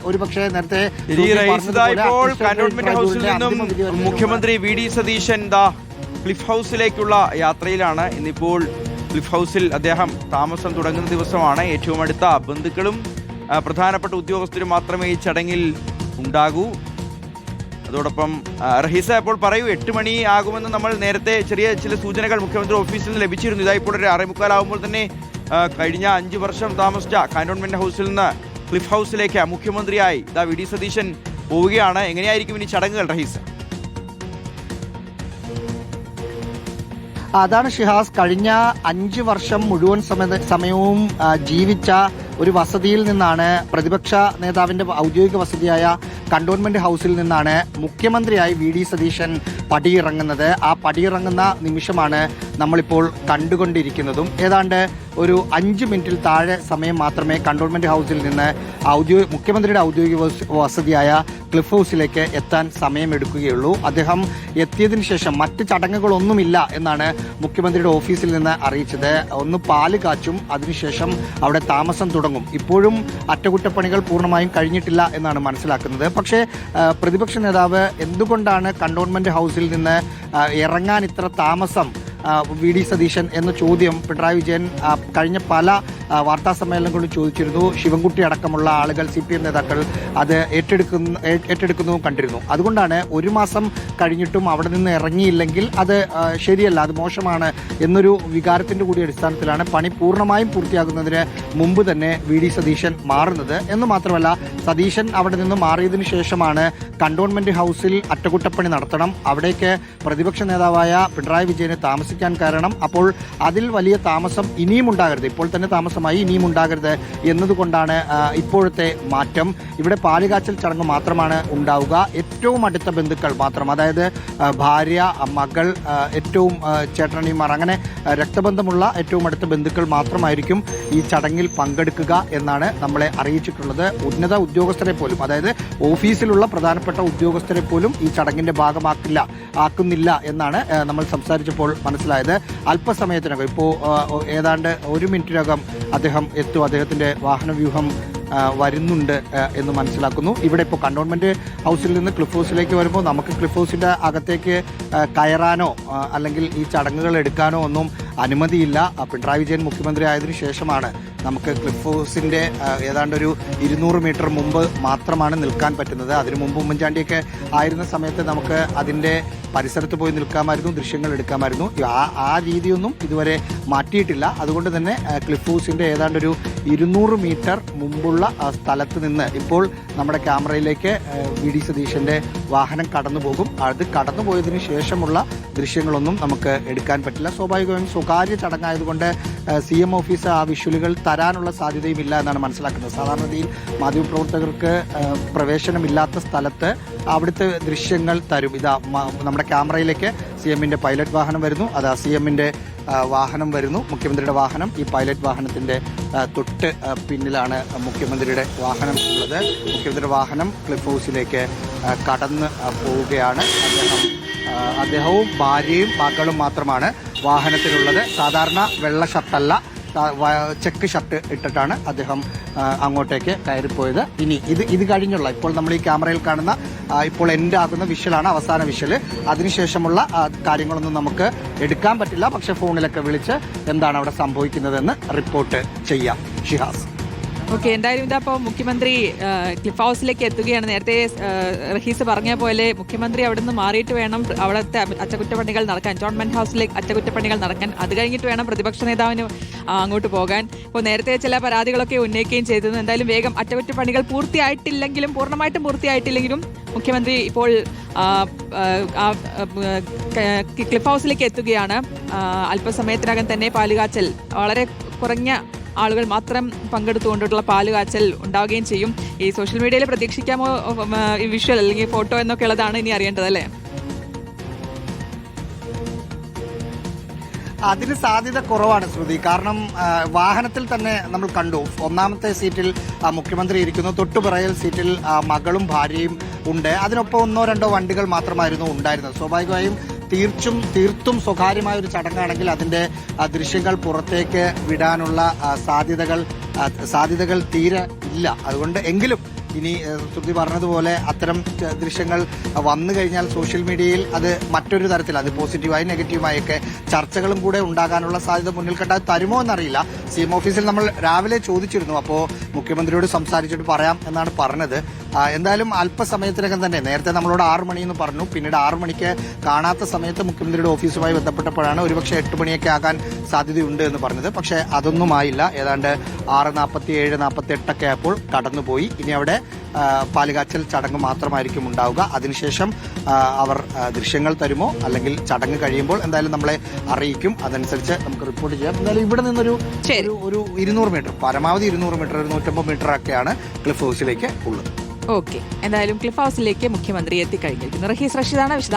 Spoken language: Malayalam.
ഒരുപക്ഷെ നേരത്തെ കന്റോൺമെന്റ് ഹൗസിൽ നിന്നും മുഖ്യമന്ത്രി വി.ഡി. സതീശൻ ക്ലിഫ് ഹൗസിലേക്കുള്ള യാത്രയിലാണ്. ഇന്നിപ്പോൾ ക്ലിഫ് ഹൗസിൽ അദ്ദേഹം താമസം തുടങ്ങുന്ന ദിവസമാണ്. ഏറ്റവും അടുത്ത ബന്ധുക്കളും പ്രധാനപ്പെട്ട ഉദ്യോഗസ്ഥരും മാത്രമേ ഈ ചടങ്ങിൽ ഉണ്ടാകൂ. അതോടൊപ്പം റഹീസ ഇപ്പോൾ പറയൂ, 8 മണി ആകുമെന്ന് നമ്മൾ നേരത്തെ ചില സൂചനകൾ മുഖ്യമന്ത്രി ഓഫീസിൽ നിന്ന് ലഭിച്ചിരുന്നു. ഇതായിപ്പോൾ ഒരു 6:45 തന്നെ കഴിഞ്ഞ 5 വർഷം താമസിച്ച കന്റോൺമെന്റ് ഹൗസിൽ നിന്ന് ക്ലിഫ് ഹൗസിലേക്ക് മുഖ്യമന്ത്രിയായി വി.ഡി. സതീശൻ പോവുകയാണ്. എങ്ങനെയായിരിക്കും ഇനി ചടങ്ങുകൾ റഹീസ? അതാണ് ഷിഹാസ്, കഴിഞ്ഞ 5 വർഷം മുഴുവൻ സമയവും ജീവിച്ച ഒരു വസതിയിൽ നിന്നാണ്, പ്രതിപക്ഷ നേതാവിന്റെ ഔദ്യോഗിക വസതിയായ കന്റോൺമെന്റ് ഹൗസിൽ നിന്നാണ് മുഖ്യമന്ത്രിയായി വി.ഡി. സതീശൻ പടിയിറങ്ങുന്നത്. ആ പടിയിറങ്ങുന്ന നിമിഷമാണ് നമ്മളിപ്പോൾ കണ്ടുകൊണ്ടിരിക്കുന്നതും. ഏതാണ്ട് ഒരു 5 മിനിറ്റിൽ താഴെ സമയം മാത്രമേ കന്റോൺമെന്റ് ഹൗസിൽ നിന്ന് മുഖ്യമന്ത്രിയുടെ ഔദ്യോഗിക വസതിയായ ക്ലിഫ് ഹൗസിലേക്ക് എത്താൻ സമയമെടുക്കുകയുള്ളൂ. അദ്ദേഹം എത്തിയതിനു ശേഷം മറ്റ് ചടങ്ങുകളൊന്നുമില്ല എന്നാണ് മുഖ്യമന്ത്രിയുടെ ഓഫീസിൽ നിന്ന് അറിയിച്ചത്. ഒന്ന് പാല് കാച്ചും, അതിനുശേഷം അവിടെ താമസം തുടങ്ങും. ഇപ്പോഴും അറ്റകുറ്റപ്പണികൾ പൂർണ്ണമായും കഴിഞ്ഞിട്ടില്ല എന്നാണ് മനസ്സിലാക്കുന്നത്. പക്ഷേ പ്രതിപക്ഷ നേതാവ് എന്തുകൊണ്ടാണ് കന്റോൺമെന്റ് ഹൗസിൽ നിന്ന് ഇറങ്ങാൻ ഇത്ര താമസം വി.ഡി. സതീശൻ എന്ന ചോദ്യം പിണറായി വിജയൻ കഴിഞ്ഞ പല വാർത്താ സമ്മേളനങ്ങളും ചോദിച്ചിരുന്നു. ശിവൻകുട്ടി അടക്കമുള്ള ആളുകൾ, CPM നേതാക്കൾ അത് ഏറ്റെടുക്കുന്നതും കണ്ടിരുന്നു. അതുകൊണ്ടാണ് 1 മാസം കഴിഞ്ഞിട്ടും അവിടെ നിന്ന് ഇറങ്ങിയില്ലെങ്കിൽ അത് ശരിയല്ല, അത് മോശമാണ് എന്നൊരു വികാരത്തിന്റെ കൂടി അടിസ്ഥാനത്തിലാണ് പണി പൂർണ്ണമായും പൂർത്തിയാകുന്നതിന് മുമ്പ് തന്നെ വി.ഡി. സതീശൻ മാറുന്നത്. എന്ന് മാത്രമല്ല, സതീശൻ അവിടെ നിന്ന് മാറിയതിനു ശേഷമാണ് കന്റോൺമെന്റ് ഹൗസിൽ അറ്റകുറ്റപ്പണി നടത്തണം, അവിടേക്ക് പ്രതിപക്ഷ നേതാവായ പിണറായി വിജയന് താമസിക്കാൻ കാരണം. അപ്പോൾ അതിൽ വലിയ താമസം ഇനിയും ഉണ്ടാകരുത്, ഇപ്പോൾ തന്നെ താമസമായി ഇനിയും ഉണ്ടാകരുത് എന്നതുകൊണ്ടാണ് ഇപ്പോഴത്തെ മാറ്റം. ഇവിടെ പാലുകാച്ചൽ ചടങ്ങ് മാത്രമാണ് ഉണ്ടാവുക. ഏറ്റവും അടുത്ത ബന്ധുക്കൾ മാത്രം, അതായത് ഭാര്യ, മകൾ, ഏറ്റവും ചേട്ടനിമാർ, അങ്ങനെ രക്തബന്ധമുള്ള ഏറ്റവും അടുത്ത ബന്ധുക്കൾ മാത്രമായിരിക്കും ഈ ചടങ്ങിൽ പങ്കെടുക്കുക എന്നാണ് നമ്മളെ അറിയിച്ചിട്ടുള്ളത്. ഉന്നത ഉദ്യോഗസ്ഥരെ പോലും, അതായത് ഓഫീസിലുള്ള പ്രധാനപ്പെട്ട ഉദ്യോഗസ്ഥരെ പോലും ഈ ചടങ്ങിന്റെ ആക്കുന്നില്ല എന്നാണ് നമ്മൾ സംസാരിച്ചപ്പോൾ മനസ്സിലായത്. അല്പസമയത്തിനകം, ഇപ്പോൾ ഏതാണ്ട് 1 മിനിറ്റിനകം അദ്ദേഹം എത്തും. അദ്ദേഹത്തിന്റെ വാഹനവ്യൂഹം വരുന്നുണ്ട് എന്ന് മനസ്സിലാക്കുന്നു. ഇവിടെ ഇപ്പോൾ കന്റോൺമെന്റ് ഹൗസിൽ നിന്ന് ക്ലിഫ് ഹൗസിലേക്ക് വരുമ്പോൾ നമുക്ക് ക്ലിഫ് ഹൗസിന്റെ അകത്തേക്ക് കയറാനോ അല്ലെങ്കിൽ ഈ ചടങ്ങുകൾ എടുക്കാനോ ഒന്നും അനുമതിയില്ല. പിണറായി വിജയൻ മുഖ്യമന്ത്രി ആയതിനു ശേഷമാണ് നമുക്ക് ക്ലിഫ് ഹൗസിന്റെ ഏതാണ്ട് ഒരു 200 മീറ്റർ മുമ്പ് മാത്രമാണ് നിൽക്കാൻ പറ്റുന്നത്. അതിനു മുമ്പ് ഉമ്മൻചാണ്ടിയൊക്കെ ആയിരുന്ന സമയത്ത് നമുക്ക് അതിന്റെ പരിസരത്ത് പോയി നിൽക്കാമായിരുന്നു, ദൃശ്യങ്ങൾ എടുക്കാമായിരുന്നു. ആ രീതിയൊന്നും ഇതുവരെ മാറ്റിയിട്ടില്ല. അതുകൊണ്ട് തന്നെ ക്ലിഫ് ഹൗസിന്റെ ഏതാണ്ട് ഒരു 200 മീറ്റർ മുമ്പുള്ള സ്ഥലത്ത് നിന്ന് ഇപ്പോൾ നമ്മുടെ ക്യാമറയിലേക്ക് വി.ഡി. സതീശന്റെ വാഹനം കടന്നുപോകും. അത് കടന്നുപോയതിനു ശേഷമുള്ള ദൃശ്യങ്ങളൊന്നും നമുക്ക് എടുക്കാൻ പറ്റില്ല. സ്വാഭാവികമായും സ്വകാര്യ ചടങ്ങായതുകൊണ്ട് CM ഓഫീസ് ആ വിഷ്വലുകൾ തരാനുള്ള സാധ്യതയുമില്ല എന്നാണ് മനസ്സിലാക്കുന്നത്. സാധാരണഗതിയിൽ മാധ്യമപ്രവർത്തകർക്ക് പ്രവേശനമില്ലാത്ത സ്ഥലത്ത് അവിടുത്തെ ദൃശ്യങ്ങൾ തരും. ഇതാ നമ്മുടെ ക്യാമറയിലേക്ക് CMന്റെ പൈലറ്റ് വാഹനം വരുന്നു. അത് CMന്റെ വാഹനം വരുന്നു, മുഖ്യമന്ത്രിയുടെ വാഹനം. ഈ പൈലറ്റ് വാഹനത്തിന്റെ തൊട്ട് പിന്നിലാണ് മുഖ്യമന്ത്രിയുടെ വാഹനം ഉള്ളത്. മുഖ്യമന്ത്രിയുടെ വാഹനം ക്ലിഫ് ഹൗസിലേക്ക് കടന്ന് പോവുകയാണ്. അദ്ദേഹവും ഭാര്യയും മക്കളും മാത്രമാണ് വാഹനത്തിലുള്ളത്. സാധാരണ വെള്ള ഷർട്ടല്ല, ചെക്ക് ഷർട്ട് ഇട്ടിട്ടാണ് അദ്ദേഹം അങ്ങോട്ടേക്ക് കയറിപ്പോയത്. ഇനി ഇത് കഴിഞ്ഞുള്ള, ഇപ്പോൾ നമ്മൾ ഈ ക്യാമറയിൽ കാണുന്ന ഇപ്പോൾ എൻഡ് ആകുന്ന വിഷ്വലാണ് അവസാന വിഷ്വല്. അതിനുശേഷമുള്ള കാര്യങ്ങളൊന്നും നമുക്ക് എടുക്കാൻ പറ്റില്ല. പക്ഷെ ഫോണിലൊക്കെ വിളിച്ച് എന്താണ് അവിടെ സംഭവിക്കുന്നതെന്ന് റിപ്പോർട്ട് ചെയ്യാം. ഷിഹാസ്. ഓക്കെ, എന്തായാലും ഇതപ്പോൾ മുഖ്യമന്ത്രി ക്ലിഫ് ഹൗസിലേക്ക് എത്തുകയാണ്. നേരത്തെ റഹീസ് പറഞ്ഞ പോലെ മുഖ്യമന്ത്രി അവിടെ നിന്ന് മാറിയിട്ട് വേണം അവിടുത്തെ അറ്റകുറ്റപ്പണികൾ നടക്കാൻ, കന്റോൺമെന്റ് ഹൗസിലേക്ക് അറ്റകുറ്റപ്പണികൾ നടക്കാൻ. അത് കഴിഞ്ഞിട്ട് വേണം പ്രതിപക്ഷ നേതാവിന് അങ്ങോട്ട് പോകാൻ. ഇപ്പോൾ നേരത്തെ ചില പരാതികളൊക്കെ ഉന്നയിക്കുകയും ചെയ്തിരുന്നു. എന്തായാലും വേഗം അറ്റകുറ്റപ്പണികൾ പൂർണ്ണമായിട്ടും പൂർത്തിയായിട്ടില്ലെങ്കിലും മുഖ്യമന്ത്രി ഇപ്പോൾ ക്ലിഫ് ഹൗസിലേക്ക് എത്തുകയാണ്. അല്പസമയത്തിനകം തന്നെ പാലുകാച്ചൽ, വളരെ കുറഞ്ഞ ആളുകൾ മാത്രം പങ്കെടുത്തുകൊണ്ടിട്ടുള്ള പാലുകാച്ചൽ ഉണ്ടാവുകയും ചെയ്യും. ഈ സോഷ്യൽ മീഡിയയിൽ പ്രതീക്ഷിക്കാമോ ഈ വിഷ്വൽ അല്ലെങ്കിൽ ഫോട്ടോ എന്നൊക്കെ ഉള്ളതാണ് ഇനി അറിയേണ്ടത്, അല്ലേ? അതിന് സാധ്യത കുറവാണ് ശ്രുതി. കാരണം വാഹനത്തിൽ തന്നെ നമ്മൾ കണ്ടു, ഒന്നാമത്തെ സീറ്റിൽ മുഖ്യമന്ത്രി ഇരിക്കുന്നു, തൊട്ടുപിറകിൽ സീറ്റിൽ മകളും ഭാര്യയും ഉണ്ട്. അതിനൊപ്പം 1-2 വണ്ടികൾ മാത്രമായിരുന്നു ഉണ്ടായിരുന്നത്. സ്വാഭാവികമായും തീർത്തും സ്വകാര്യമായ ഒരു ചടങ്ങാണെങ്കിൽ അതിന്റെ ദൃശ്യങ്ങൾ പുറത്തേക്ക് വിടാനുള്ള സാധ്യതകൾ തീരെ ഇല്ല. അതുകൊണ്ട് എങ്കിലും ഇനി ശ്രുതി പറഞ്ഞതുപോലെ അത്തരം ദൃശ്യങ്ങൾ വന്നു കഴിഞ്ഞാൽ സോഷ്യൽ മീഡിയയിൽ അത് മറ്റൊരു തരത്തിൽ അത് പോസിറ്റീവായും നെഗറ്റീവായൊക്കെ ചർച്ചകളും കൂടെ ഉണ്ടാകാനുള്ള സാധ്യത മുന്നിൽ കണ്ടാൽ തരുമോ എന്നറിയില്ല. CM ഓഫീസിൽ നമ്മൾ രാവിലെ ചോദിച്ചിരുന്നു, അപ്പോൾ മുഖ്യമന്ത്രിയോട് സംസാരിച്ചിട്ട് പറയാം എന്നാണ് പറഞ്ഞത്. എന്തായാലും അല്പസമയത്തിനകം തന്നെ, നേരത്തെ നമ്മളോട് 6 മണിയെന്ന് പറഞ്ഞു, പിന്നീട് 6 മണിക്ക് കാണാത്ത സമയത്ത് മുഖ്യമന്ത്രിയുടെ ഓഫീസുമായി ബന്ധപ്പെട്ടപ്പോഴാണ് ഒരുപക്ഷെ 8 മണിയൊക്കെ ആകാൻ സാധ്യതയുണ്ട് എന്ന് പറഞ്ഞത്. പക്ഷേ അതൊന്നും ആയില്ല. ഏതാണ്ട് 6:47, 48 ആയപ്പോൾ കടന്നുപോയി. ഇനി അവിടെ പാലുകാച്ചൽ ചടങ്ങ് മാത്രമായിരിക്കും ഉണ്ടാവുക. അതിനുശേഷം അവർ ദൃശ്യങ്ങൾ തരുമോ അല്ലെങ്കിൽ ചടങ്ങ് കഴിയുമ്പോൾ എന്തായാലും നമ്മളെ അറിയിക്കും. അതനുസരിച്ച് നമുക്ക് റിപ്പോർട്ട് ചെയ്യാം. എന്തായാലും ഇവിടെ നിന്നൊരു 200 മീറ്റർ, പരമാവധി 200 മീറ്റർ, 150 മീറ്റർ ഒക്കെയാണ് ക്ലിഫ് ഹൗസിലേക്ക് ഉള്ളത്. ഓക്കെ, എന്തായാലും ക്ലിഫ് ഹൗസിലേക്ക് മുഖ്യമന്ത്രി എത്തിക്കഴിഞ്ഞിരിക്കുന്നു. റഹീസ് റഷീദാണ് വിശദ